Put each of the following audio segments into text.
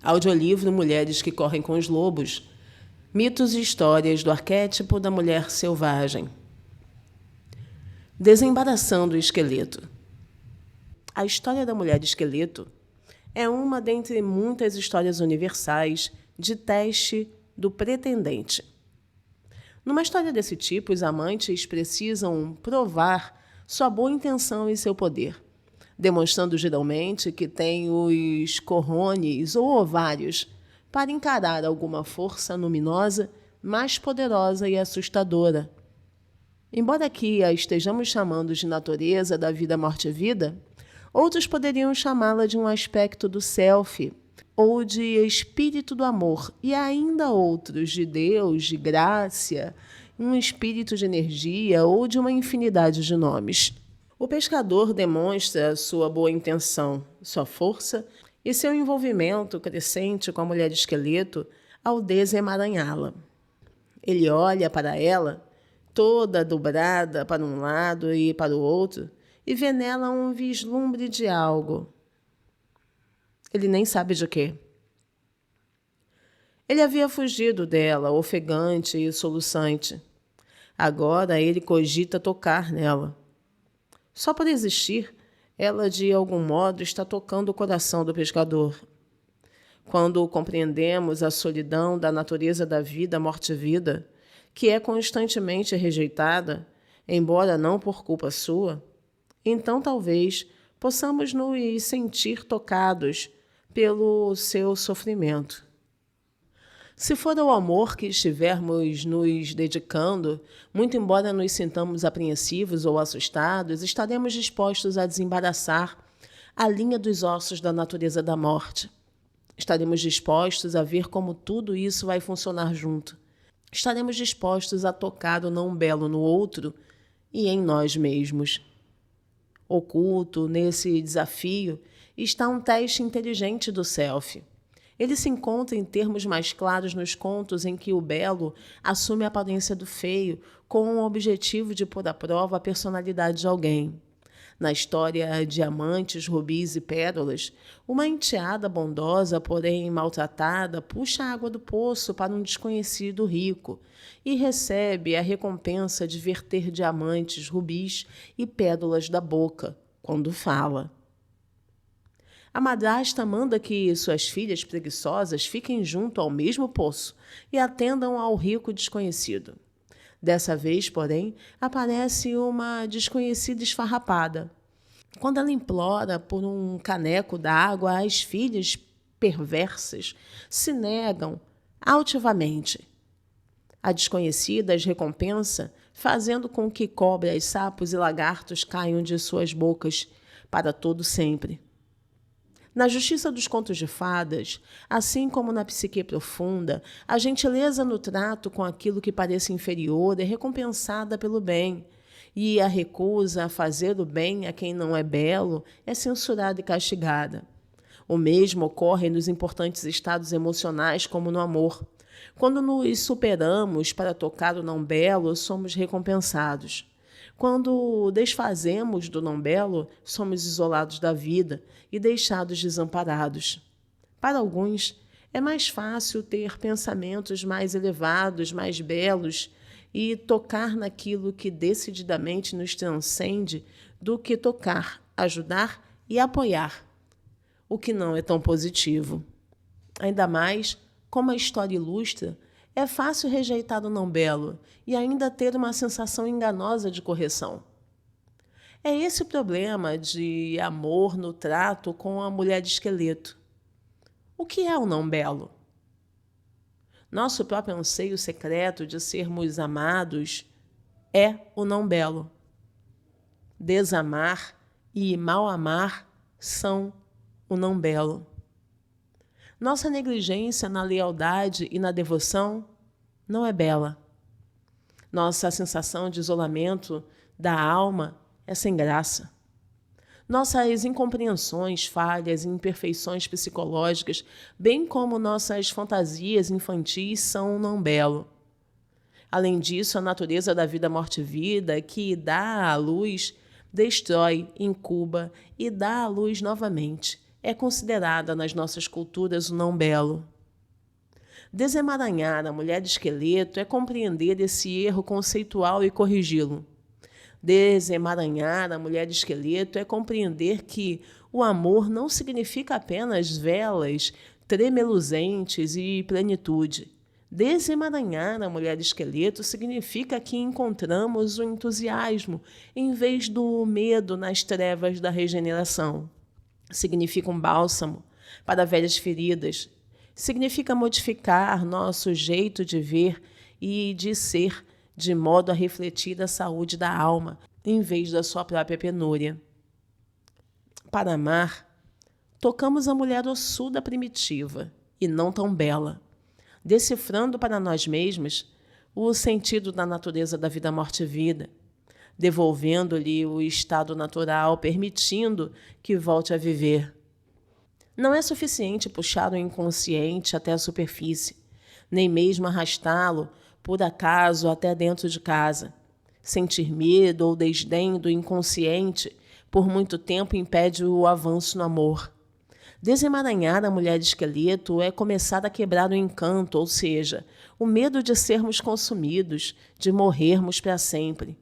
Audiolivro Mulheres que Correm com os Lobos. Mitos e histórias do arquétipo da mulher selvagem. Desembaraçando o esqueleto. A história da mulher esqueleto é uma dentre muitas histórias universais de teste do pretendente. Numa história desse tipo, os amantes precisam provar sua boa intenção e seu poder, demonstrando geralmente que têm os corrones ou ovários para encarar alguma força luminosa mais poderosa e assustadora. Embora aqui a estejamos chamando de natureza da vida, morte e vida, outros poderiam chamá-la de um aspecto do self, ou de espírito do amor, e ainda outros de Deus, de graça, um espírito de energia ou de uma infinidade de nomes. O pescador demonstra sua boa intenção, sua força e seu envolvimento crescente com a mulher esqueleto ao desemaranhá-la. Ele olha para ela, toda dobrada para um lado e para o outro, e vê nela um vislumbre de algo. Ele nem sabe de quê. Ele havia fugido dela, ofegante e soluçante. Agora ele cogita tocar nela. Só por existir, ela de algum modo está tocando o coração do pescador. Quando compreendemos a solidão da natureza da vida, morte e vida, que é constantemente rejeitada, embora não por culpa sua, então talvez possamos nos sentir tocados pelo seu sofrimento. Se for ao amor que estivermos nos dedicando, muito embora nos sintamos apreensivos ou assustados, estaremos dispostos a desembaraçar a linha dos ossos da natureza da morte. Estaremos dispostos a ver como tudo isso vai funcionar junto. Estaremos dispostos a tocar o não belo no outro e em nós mesmos. Oculto nesse desafio está um teste inteligente do self. Ele se encontra em termos mais claros nos contos em que o belo assume a aparência do feio com o objetivo de pôr à prova a personalidade de alguém. Na história Diamantes, Rubis e Pérolas, uma enteada bondosa, porém maltratada, puxa a água do poço para um desconhecido rico e recebe a recompensa de verter diamantes, rubis e pérolas da boca quando fala. A madrasta manda que suas filhas preguiçosas fiquem junto ao mesmo poço e atendam ao rico desconhecido. Dessa vez, porém, aparece uma desconhecida esfarrapada. Quando ela implora por um caneco d'água, as filhas perversas se negam altivamente. A desconhecida as recompensa, fazendo com que cobras, sapos e lagartos caiam de suas bocas para todo sempre. Na justiça dos contos de fadas, assim como na psique profunda, a gentileza no trato com aquilo que parece inferior é recompensada pelo bem, e a recusa a fazer o bem a quem não é belo é censurada e castigada. O mesmo ocorre nos importantes estados emocionais, como no amor. Quando nos superamos para tocar o não belo, somos recompensados. Quando desfazemos do não belo, somos isolados da vida e deixados desamparados. Para alguns, é mais fácil ter pensamentos mais elevados, mais belos e tocar naquilo que decididamente nos transcende do que tocar, ajudar e apoiar, o que não é tão positivo. Ainda mais, como a história ilustra, é fácil rejeitar o não belo e ainda ter uma sensação enganosa de correção. É esse o problema de amor no trato com a mulher de esqueleto. O que é o não belo? Nosso próprio anseio secreto de sermos amados é o não belo. Desamar e mal amar são o não belo. Nossa negligência na lealdade e na devoção não é bela. Nossa sensação de isolamento da alma é sem graça. Nossas incompreensões, falhas e imperfeições psicológicas, bem como nossas fantasias infantis, são não belo. Além disso, a natureza da vida, morte e vida, que dá à luz, destrói, incuba e dá à luz novamente, é considerada nas nossas culturas o não belo. Desemaranhar a mulher de esqueleto é compreender esse erro conceitual e corrigi-lo. Desemaranhar a mulher de esqueleto é compreender que o amor não significa apenas velas, tremeluzentes e plenitude. Desemaranhar a mulher de esqueleto significa que encontramos o entusiasmo em vez do medo nas trevas da regeneração. Significa um bálsamo para velhas feridas. Significa modificar nosso jeito de ver e de ser, de modo a refletir a saúde da alma, em vez da sua própria penúria. Para amar, tocamos a mulher ossuda primitiva, e não tão bela, decifrando para nós mesmos o sentido da natureza da vida, morte e vida, devolvendo-lhe o estado natural, permitindo que volte a viver. Não é suficiente puxar o inconsciente até a superfície, nem mesmo arrastá-lo, por acaso, até dentro de casa. Sentir medo ou desdém do inconsciente por muito tempo impede o avanço no amor. Desemaranhar a mulher de esqueleto é começar a quebrar o encanto, ou seja, o medo de sermos consumidos, de morrermos para sempre.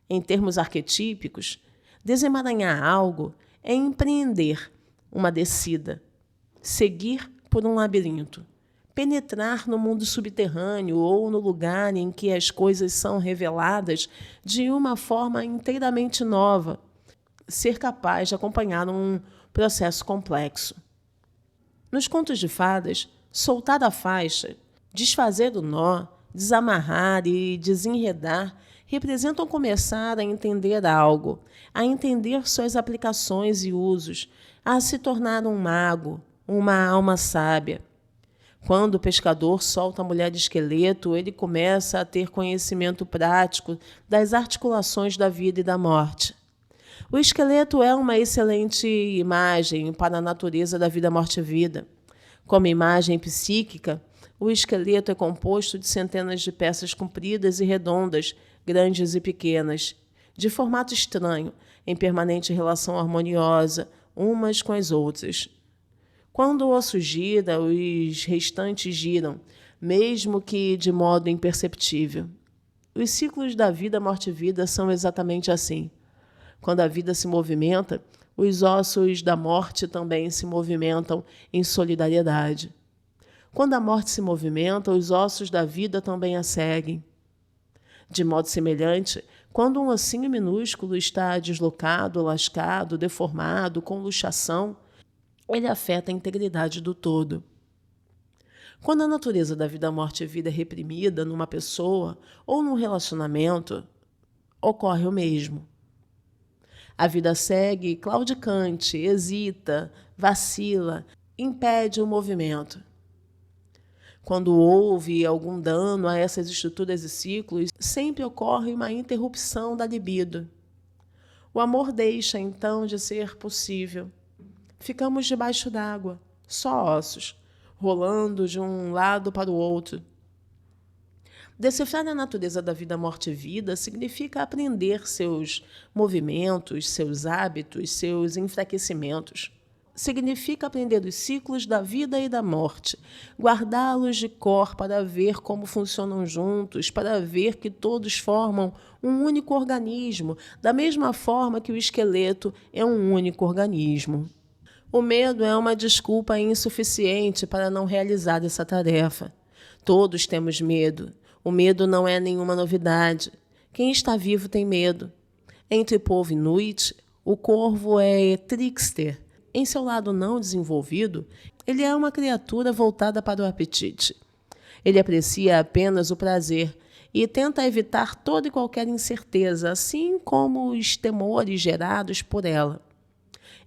Em termos arquetípicos, desemaranhar algo é empreender uma descida, seguir por um labirinto, penetrar no mundo subterrâneo ou no lugar em que as coisas são reveladas de uma forma inteiramente nova, ser capaz de acompanhar um processo complexo. Nos contos de fadas, soltar a faixa, desfazer o nó, desamarrar e desenredar representam começar a entender algo, a entender suas aplicações e usos, a se tornar um mago, uma alma sábia. Quando o pescador solta a mulher de esqueleto, ele começa a ter conhecimento prático das articulações da vida e da morte. O esqueleto é uma excelente imagem para a natureza da vida, morte e vida. Como imagem psíquica, o esqueleto é composto de centenas de peças compridas e redondas, grandes e pequenas, de formato estranho, em permanente relação harmoniosa, umas com as outras. Quando o osso gira, os restantes giram, mesmo que de modo imperceptível. Os ciclos da vida, morte e vida são exatamente assim. Quando a vida se movimenta, os ossos da morte também se movimentam em solidariedade. Quando a morte se movimenta, os ossos da vida também a seguem. De modo semelhante, quando um ossinho minúsculo está deslocado, lascado, deformado, com luxação, ele afeta a integridade do todo. Quando a natureza da vida, morte e vida é reprimida numa pessoa ou num relacionamento, ocorre o mesmo. A vida segue claudicante, hesita, vacila, impede o movimento. Quando houve algum dano a essas estruturas e ciclos, sempre ocorre uma interrupção da libido. O amor deixa, então, de ser possível. Ficamos debaixo d'água, só ossos, rolando de um lado para o outro. Decifrar a natureza da vida, morte e vida significa aprender seus movimentos, seus hábitos, seus enfraquecimentos. Significa aprender os ciclos da vida e da morte, guardá-los de cor para ver como funcionam juntos, para ver que todos formam um único organismo, da mesma forma que o esqueleto é um único organismo. O medo é uma desculpa insuficiente para não realizar essa tarefa. Todos temos medo. O medo não é nenhuma novidade. Quem está vivo tem medo. Entre o povo inuit, o corvo é trickster. Em seu lado não desenvolvido, ele é uma criatura voltada para o apetite. Ele aprecia apenas o prazer e tenta evitar toda e qualquer incerteza, assim como os temores gerados por ela.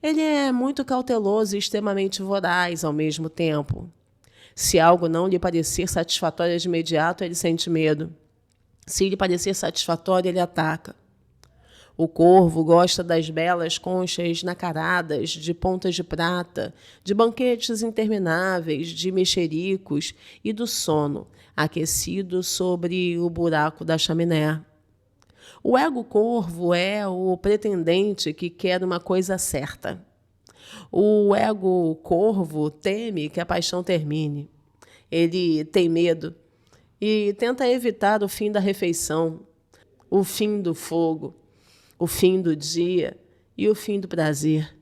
Ele é muito cauteloso e extremamente voraz ao mesmo tempo. Se algo não lhe parecer satisfatório de imediato, ele sente medo. Se lhe parecer satisfatório, ele ataca. O corvo gosta das belas conchas nacaradas, de pontas de prata, de banquetes intermináveis, de mexericos e do sono, aquecido sobre o buraco da chaminé. O ego corvo é o pretendente que quer uma coisa certa. O ego corvo teme que a paixão termine. Ele tem medo e tenta evitar o fim da refeição, o fim do fogo, o fim do dia e o fim do prazer.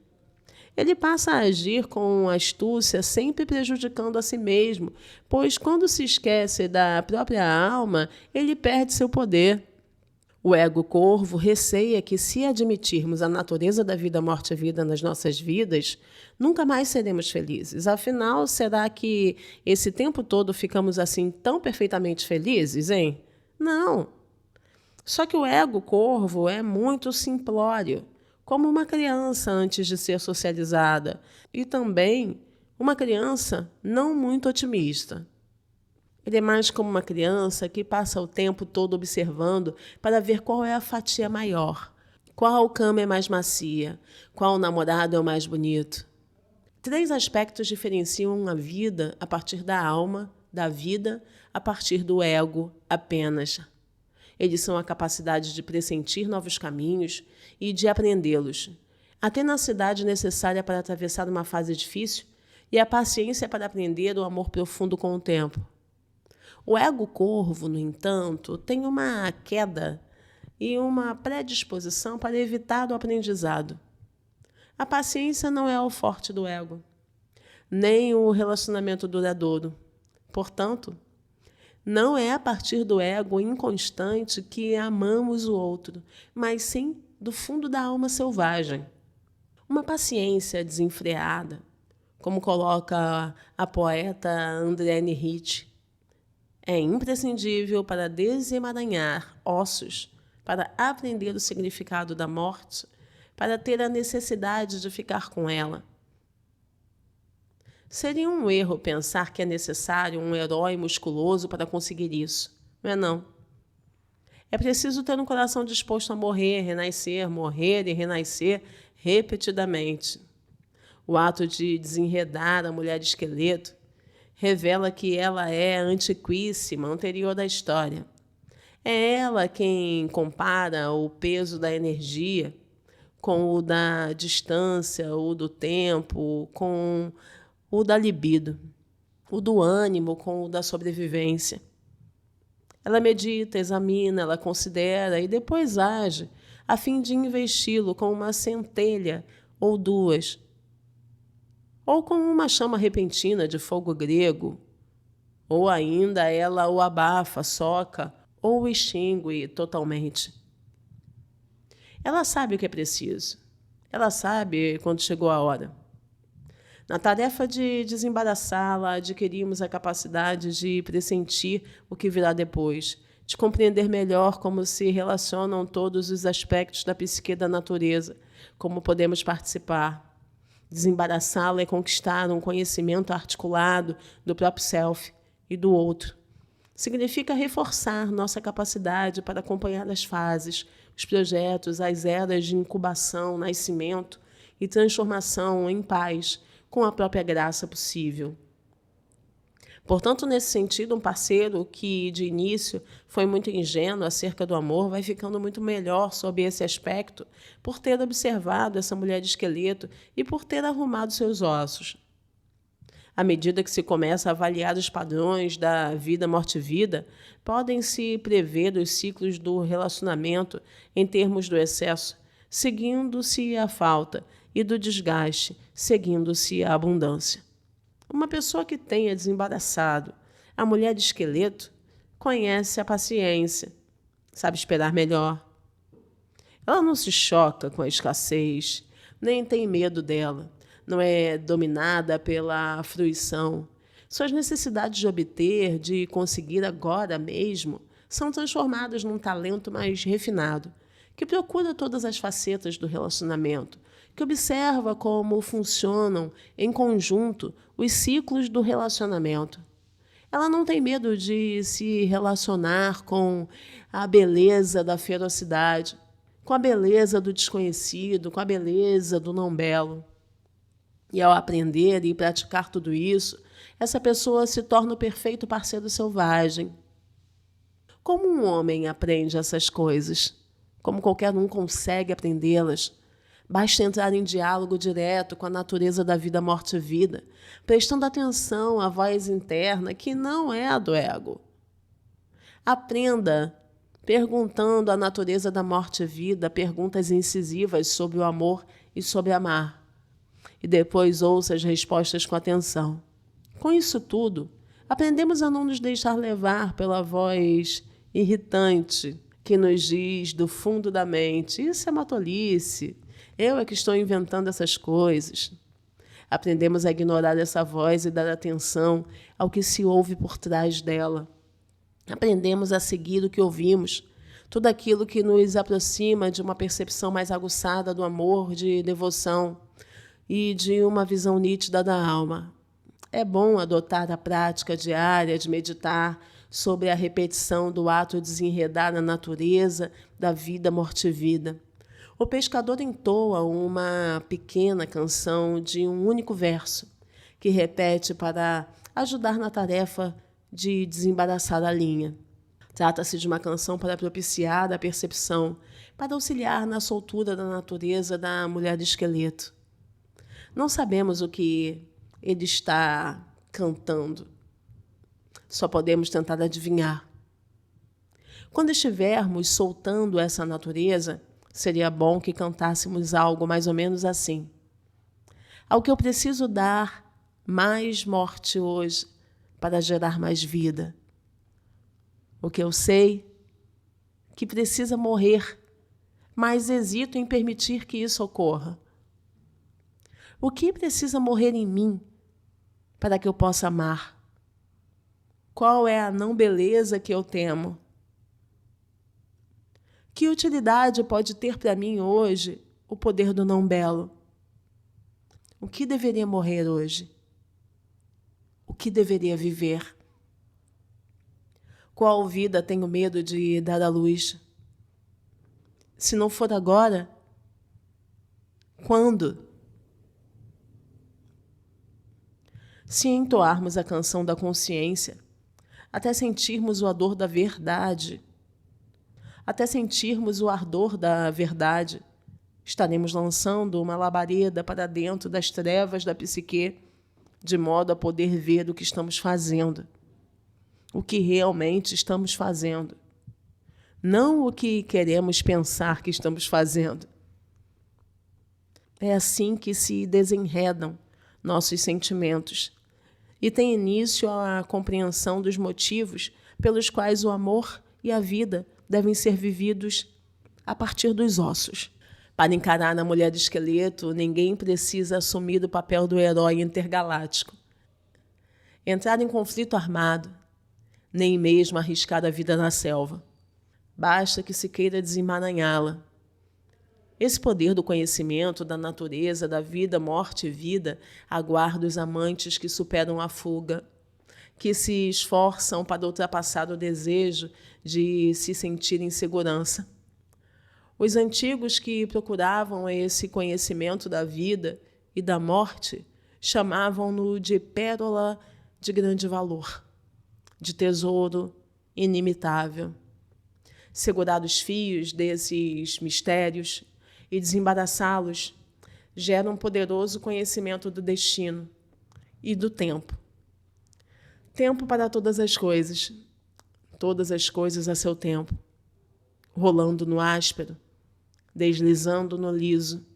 Ele passa a agir com astúcia, sempre prejudicando a si mesmo, pois quando se esquece da própria alma, ele perde seu poder. O ego corvo receia que, se admitirmos a natureza da vida, morte e vida nas nossas vidas, nunca mais seremos felizes. Afinal, será que esse tempo todo ficamos assim tão perfeitamente felizes, hein? Não. Só que o ego corvo é muito simplório, como uma criança antes de ser socializada, e também uma criança não muito otimista. Ele é mais como uma criança que passa o tempo todo observando para ver qual é a fatia maior, qual cama é mais macia, qual namorado é o mais bonito. 3 aspectos diferenciam a vida a partir da alma, da vida a partir do ego apenas. Eles são a capacidade de pressentir novos caminhos e de aprendê-los, a tenacidade necessária para atravessar uma fase difícil e a paciência para aprender o amor profundo com o tempo. O ego corvo, no entanto, tem uma queda e uma predisposição para evitar o aprendizado. A paciência não é o forte do ego, nem o relacionamento duradouro. Portanto, não é a partir do ego inconstante que amamos o outro, mas sim do fundo da alma selvagem. Uma paciência desenfreada, como coloca a poeta Andréane Ricci, é imprescindível para desemaranhar ossos, para aprender o significado da morte, para ter a necessidade de ficar com ela. Seria um erro pensar que é necessário um herói musculoso para conseguir isso. Não é não. É preciso ter um coração disposto a morrer e renascer repetidamente. O ato de desenredar a mulher de esqueleto revela que ela é antiquíssima, anterior à história. É ela quem compara o peso da energia com o da distância, o do tempo, com o da libido, o do ânimo com o da sobrevivência. Ela medita, examina, ela considera e depois age, a fim de investi-lo com uma centelha ou 2, ou com uma chama repentina de fogo grego, ou ainda ela o abafa, soca ou o extingue totalmente. Ela sabe o que é preciso. Ela sabe quando chegou a hora. Na tarefa de desembaraçá-la, adquirimos a capacidade de pressentir o que virá depois, de compreender melhor como se relacionam todos os aspectos da psique da natureza, como podemos participar. Desembaraçá-la é conquistar um conhecimento articulado do próprio self e do outro. Significa reforçar nossa capacidade para acompanhar as fases, os projetos, as eras de incubação, nascimento e transformação em paz, com a própria graça possível. Portanto, nesse sentido, um parceiro que, de início, foi muito ingênuo acerca do amor, vai ficando muito melhor sob esse aspecto por ter observado essa mulher de esqueleto e por ter arrumado seus ossos. À medida que se começa a avaliar os padrões da vida, morte e vida, podem-se prever os ciclos do relacionamento em termos do excesso, seguindo-se a falta, e do desgaste, seguindo-se a abundância. Uma pessoa que tenha desembaraçado a mulher de esqueleto conhece a paciência, sabe esperar melhor. Ela não se choca com a escassez, nem tem medo dela, não é dominada pela fruição. Suas necessidades de obter, de conseguir agora mesmo, são transformadas num talento mais refinado, que procura todas as facetas do relacionamento, que observa como funcionam em conjunto os ciclos do relacionamento. Ela não tem medo de se relacionar com a beleza da ferocidade, com a beleza do desconhecido, com a beleza do não belo. E ao aprender e praticar tudo isso, essa pessoa se torna o perfeito parceiro selvagem. Como um homem aprende essas coisas? Como qualquer um consegue aprendê-las? Basta entrar em diálogo direto com a natureza da vida, morte e vida, prestando atenção à voz interna que não é a do ego. Aprenda perguntando à natureza da morte e vida perguntas incisivas sobre o amor e sobre amar. E depois ouça as respostas com atenção. Com isso tudo, aprendemos a não nos deixar levar pela voz irritante que nos diz do fundo da mente: isso é uma tolice, eu é que estou inventando essas coisas. Aprendemos a ignorar essa voz e dar atenção ao que se ouve por trás dela. Aprendemos a seguir o que ouvimos, tudo aquilo que nos aproxima de uma percepção mais aguçada do amor, de devoção e de uma visão nítida da alma. É bom adotar a prática diária de meditar sobre a repetição do ato de desenredar na natureza da vida, morte e vida. O pescador entoa uma pequena canção de um único verso, que repete para ajudar na tarefa de desembaraçar a linha. Trata-se de uma canção para propiciar a percepção, para auxiliar na soltura da natureza da mulher de esqueleto. Não sabemos o que ele está cantando. Só podemos tentar adivinhar. Quando estivermos soltando essa natureza, seria bom que cantássemos algo mais ou menos assim: ao que eu preciso dar mais morte hoje para gerar mais vida. O que eu sei que precisa morrer, mas hesito em permitir que isso ocorra. O que precisa morrer em mim para que eu possa amar? Qual é a não-beleza que eu temo? Que utilidade pode ter para mim hoje o poder do não-belo? O que deveria morrer hoje? O que deveria viver? Qual vida tenho medo de dar à luz? Se não for agora, quando? Se entoarmos a canção da consciência, até sentirmos o ardor da verdade, estaremos lançando uma labareda para dentro das trevas da psique, de modo a poder ver o que estamos fazendo, o que realmente estamos fazendo, não o que queremos pensar que estamos fazendo. É assim que se desenredam nossos sentimentos e tem início a compreensão dos motivos pelos quais o amor e a vida devem ser vividos a partir dos ossos. Para encarar a mulher de esqueleto, ninguém precisa assumir o papel do herói intergaláctico, entrar em conflito armado, nem mesmo arriscar a vida na selva. Basta que se queira desemaranhá-la. Esse poder do conhecimento da natureza, da vida, morte e vida, aguarda os amantes que superam a fuga, que se esforçam para ultrapassar o desejo de se sentir em segurança. Os antigos que procuravam esse conhecimento da vida e da morte chamavam-no de pérola de grande valor, de tesouro inimitável. Segurar os fios desses mistérios e desembaraçá-los gera um poderoso conhecimento do destino e do tempo. Tempo para todas as coisas a seu tempo, rolando no áspero, deslizando no liso.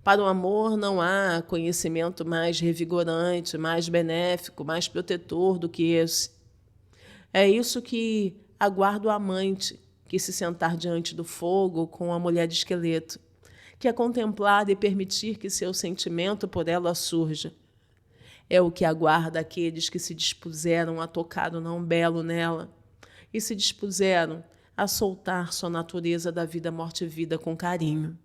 Para o amor não há conhecimento mais revigorante, mais benéfico, mais protetor do que esse. É isso que aguarda o amante que se sentar diante do fogo com a mulher de esqueleto, que é contemplar e permitir que seu sentimento por ela surja. É o que aguarda aqueles que se dispuseram a tocar o não belo nela e se dispuseram a soltar sua natureza da vida, morte e vida com carinho.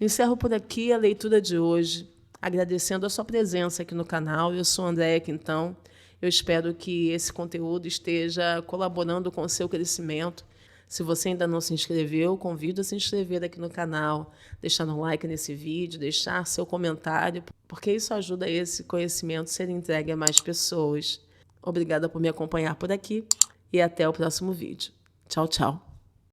Encerro por aqui a leitura de hoje, agradecendo a sua presença aqui no canal. Eu sou Andréia Quintão. Eu espero que esse conteúdo esteja colaborando com o seu crescimento. Se você ainda não se inscreveu, convido a se inscrever aqui no canal, deixar um like nesse vídeo, deixar seu comentário, porque isso ajuda esse conhecimento a ser entregue a mais pessoas. Obrigada por me acompanhar por aqui e até o próximo vídeo. Tchau, tchau.